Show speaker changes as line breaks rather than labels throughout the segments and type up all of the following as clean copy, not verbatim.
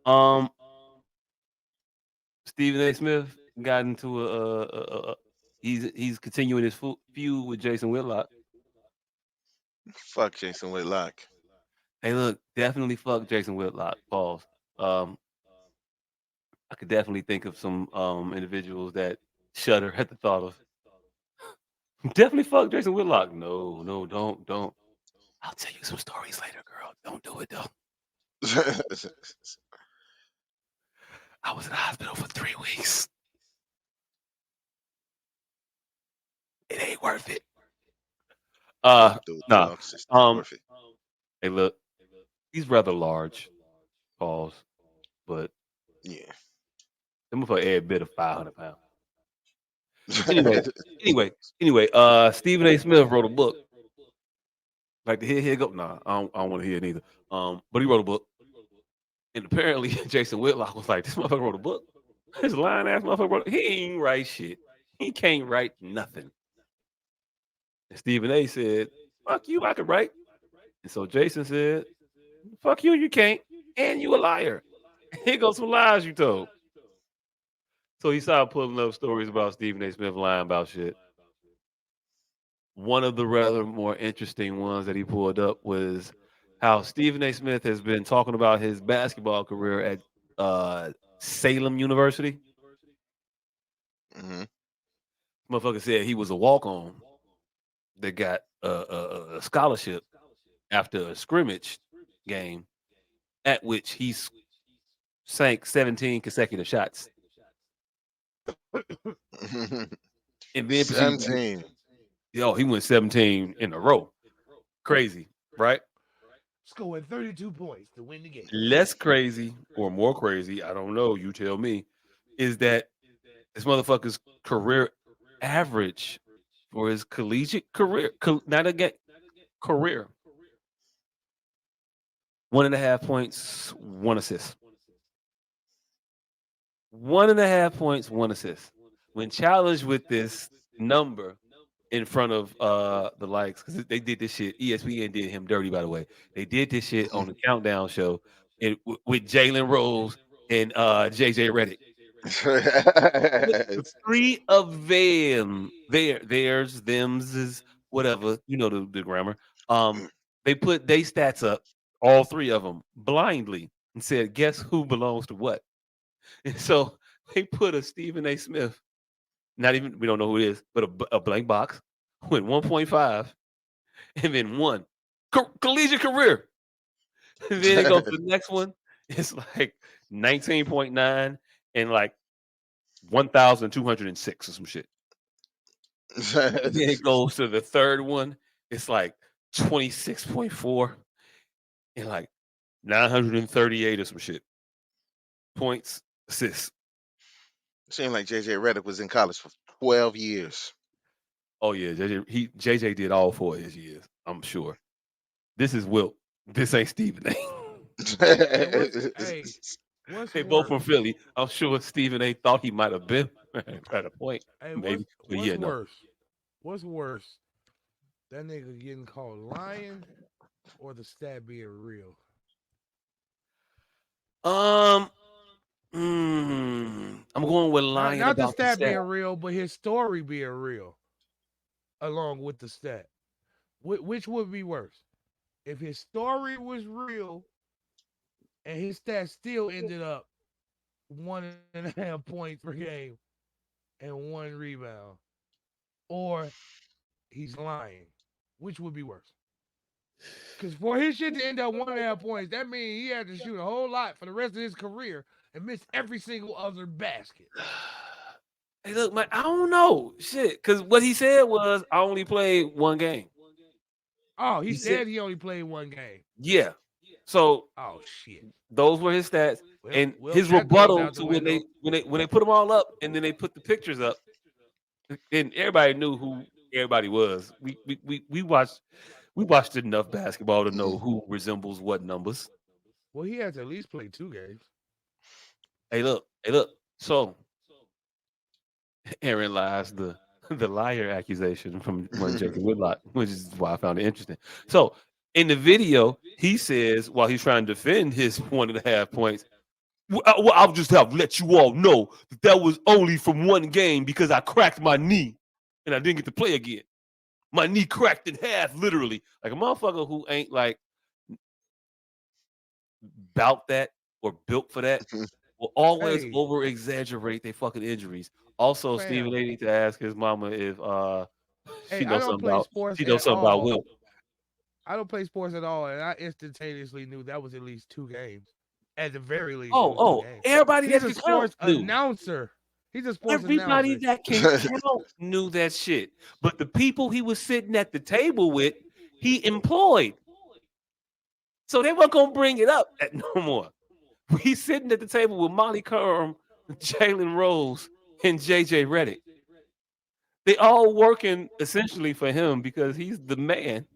Um, Stephen A. Smith got into he's continuing his feud with Jason Whitlock.
Fuck Jason Whitlock.
Hey, look, definitely fuck Jason Whitlock. Pause. Um, I could definitely think of some individuals that shudder at the thought of definitely fuck Jason Whitlock. No, no, don't. I'll tell you some stories later, girl. Don't do it though. I was in the hospital for 3 weeks. It ain't worth it.
Don't
Uh,
do it,
nah.
dog. It's just not
Um,
worth it.
hey, look, he's rather large. Pause. But
Yeah.
them for every bit of 500 pounds. Anyway, anyway, anyway. Stephen A. Smith wrote a book. Like the here go. Nah, I don't want to hear it either. But he wrote a book, and apparently Jason Whitlock was like, "This motherfucker wrote a book. This lying ass motherfucker wrote. He ain't write shit. He can't write nothing." And Stephen A. said, "Fuck you, I could write." And so Jason said, "Fuck you, you can't, and you a liar. Here goes some lies you told." So he started pulling up stories about Stephen A. Smith lying about shit. One of the rather more interesting ones that he pulled up was how Stephen A. Smith has been talking about his basketball career at Salem University.
Hmm.
Motherfucker said he was a walk on that got a scholarship after a scrimmage game at which sank 17 consecutive shots and then proceeded to,
17.
yo, he went 17 in a row. Crazy, right?
Scoring 32 points to win the game.
Less crazy or more crazy, I don't know, you tell me, is that this motherfucker's career average for his collegiate career, not again, career, 1.5 points, 1 assist. 1.5 points, 1 assist. When challenged with this number in front of the likes, because they did this shit. ESPN did him dirty, by the way. They did this shit on the countdown show with Jalen Rose and JJ Redick. The three of them, theirs, them's is whatever, you know the grammar. They put they stats up, all three of them, blindly, and said, "Guess who belongs to what?" And so they put a Stephen A. Smith, not even we don't know who it is, but a blank box with 1.5, and then one collegiate career. And then it goes to the next one. It's like 19.9 and like 1,206 or some shit. And then it goes to the third one. It's like 26.4 and like 938 or some shit. Points, assists.
Seemed like JJ Redick was in college for 12 years.
Oh yeah, JJ did all 4 of his years, I'm sure. This is Wilt. This ain't Stephen A.
Hey, what's
They both
worse?
from Philly. I'm sure Stephen A thought he might have been at a point,
Hey,
maybe. But
what's
yeah, no.
worse? What's worse? That nigga getting called lying or the stat being real?
Um I'm going with
Not
lying
not the
about the
stat
stat.
being real, but his story being real along with the stat. Which would be worse? If his story was real and his stats still ended up 1.5 points per game and 1 rebound, or he's lying. Which would be worse? Because for his shit to end up 1.5 points, that means he had to shoot a whole lot for the rest of his career and miss every single other basket.
Hey, look, man, I don't know. Shit. Cause what he said was I only played one game.
Oh, he
He said,
said he only played one game.
yeah. So
Oh shit.
those were his stats. And
Well,
his
that goes
rebuttal
out the
to when they
window.
when they put them all up and then they put the pictures up, and everybody knew who everybody was. We watched enough basketball to know who resembles what numbers.
Well, he has to at least play 2 games.
Hey, look. So Aaron lies the liar accusation from one Jason Whitlock, which is why I found it interesting. So in the video, he says while he's trying to defend his 1.5 points, Well, I'll just have to let you all know that was only from one game because I cracked my knee and I didn't get to play again. My knee cracked in half, literally. Like a motherfucker who ain't like bout that or built for that will always
Hey,
over exaggerate their fucking injuries. Also, Stephen,
fam.
they need to ask his mama if
Hey, I don't play sports
she knows
at
something about
all.
Will.
I don't play sports at all, and I instantaneously knew that was at least 2 games. At the very least, it was two
Oh,
games.
everybody
He's
that
a
can count
sports
knew.
announcer. He's a sports
Everybody
announcer.
that can count knew that shit. But the people he was sitting at the table with, he employed. So they weren't gonna bring it up no more. He's sitting at the table with Molly Curran, Jalen Rose, and JJ Redick. They all working essentially for him because he's the man.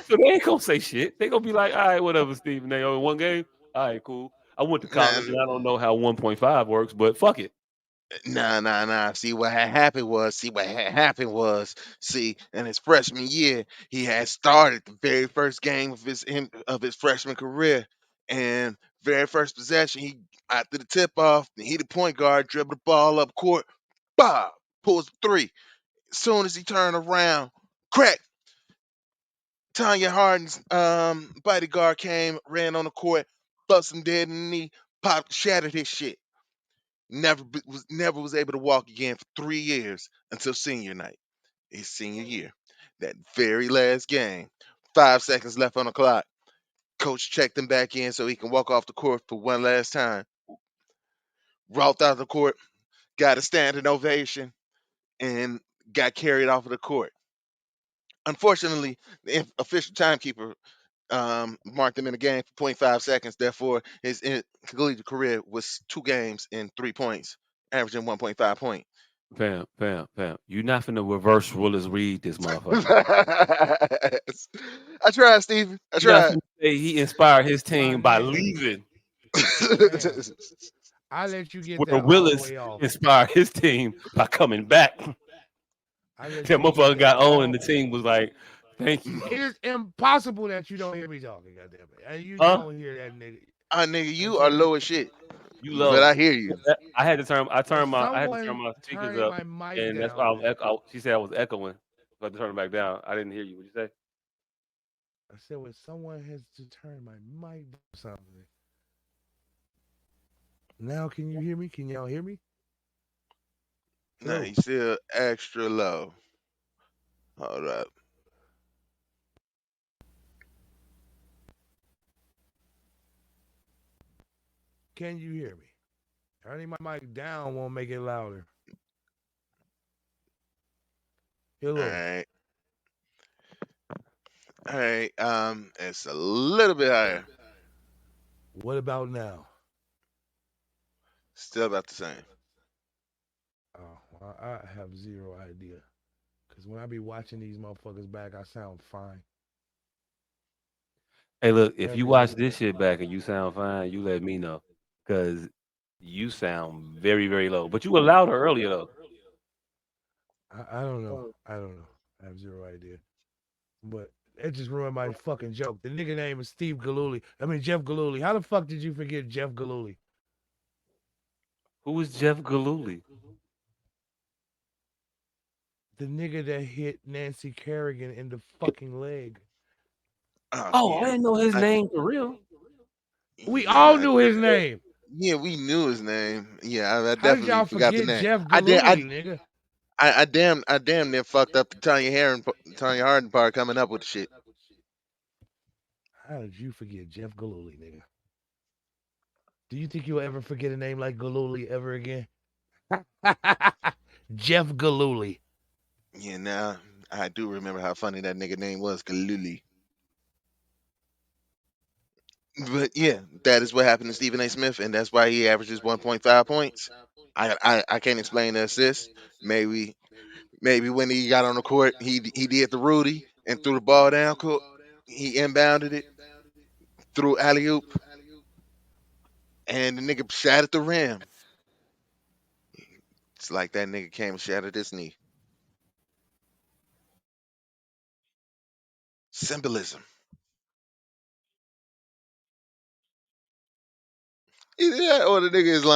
So they ain't gonna say shit. They gonna be like, all right, whatever, Stephen. They only one game. All right, cool. I went to college
Nah,
and I don't know how 1.5 works, but fuck it.
nah. See, in his freshman year, he had started the very first game of his freshman career, and very first possession, he after the tip off, he the point guard, dribble the ball up court, bah, pulls the three. As soon as he turned around, crack. Tanya Harden's bodyguard came, ran on the court, bust him dead in the knee, popped, shattered his shit. Never was able to walk again for 3 years until senior night, his senior year. That very last game, 5 seconds left on the clock. Coach checked him back in so he can walk off the court for one last time. Walked out the court, got a standing ovation, and got carried off of the court. Unfortunately, the official timekeeper marked him in the game for point 0.5 seconds. Therefore, his collegiate career was 2 games and 3 points, averaging 1.5 points.
Fam. You not finna reverse Willis Reed this motherfucker.
I tried, Stephen. I
You not
tried.
finna say he inspired his
My
team by
nigga,
leaving,
fam. I let you get
where
that all the
Willis
way off.
inspired his team by coming back.
I let
That
you get
motherfucker
that
got on and
all.
the team was like, thank you.
It is impossible that you don't hear me talking, goddamn it, and you
Huh?
don't hear that nigga.
Nigga,
And
you are
so,
low as shit,
You
but
low.
I hear you.
will
I had to turn
someone
my speakers
turn
up
my mic
and that's why I
down,
was
nigga?
she said I was echoing. So I had to turn it back down. I didn't hear you. What'd you say?
I said, when someone has to turn my mic down, something. Now, can you hear me? Can y'all hear me?
Nah,
Hello.
he's still extra low. Hold up.
Can you hear me? Turning my mic down won't make it louder.
All
Hello.
right. All right. It's a little bit higher.
What about now?
Still about the same.
Oh, well, I have zero idea. Because when I be watching these motherfuckers back, I sound fine.
Hey, look, if you
Every
watch
single
this
time.
shit back and you sound fine, you let me know. Cause you sound very, very low. But you were louder earlier though.
I don't know. I don't know. I have zero idea. But it just ruined my fucking joke. The nigga name is Steve Galooly. I mean, Jeff Galooly. How the fuck did you forget Jeff Galooly?
Who is Jeff Galooly?
The nigga that hit Nancy Kerrigan in the fucking leg.
Oh
Oh, I
yeah.
didn't know his
I
name for real.
We
yeah.
all knew his name.
Yeah, we knew his name. Yeah, I
How did
definitely
y'all
forgot the
forget
name.
Jeff
I did.
Galooly, nigga?
I damn near fucked up the Tanya Harden part coming up with the shit.
How did you forget Jeff Galooly, nigga? Do you think you'll ever forget a name like Galooly ever again? Jeff Galooly.
Yeah, now I do remember how funny that nigga name was, Galuli. But yeah, that is what happened to Stephen A. Smith, and that's why he averages 1.5 points. I can't explain the assist. Maybe when he got on the court, he did the Rudy and threw the ball down court. He inbounded it, threw alley oop, and the nigga shattered the rim. It's like that nigga came and shattered his knee. Symbolism. Either that or the nigga is lying.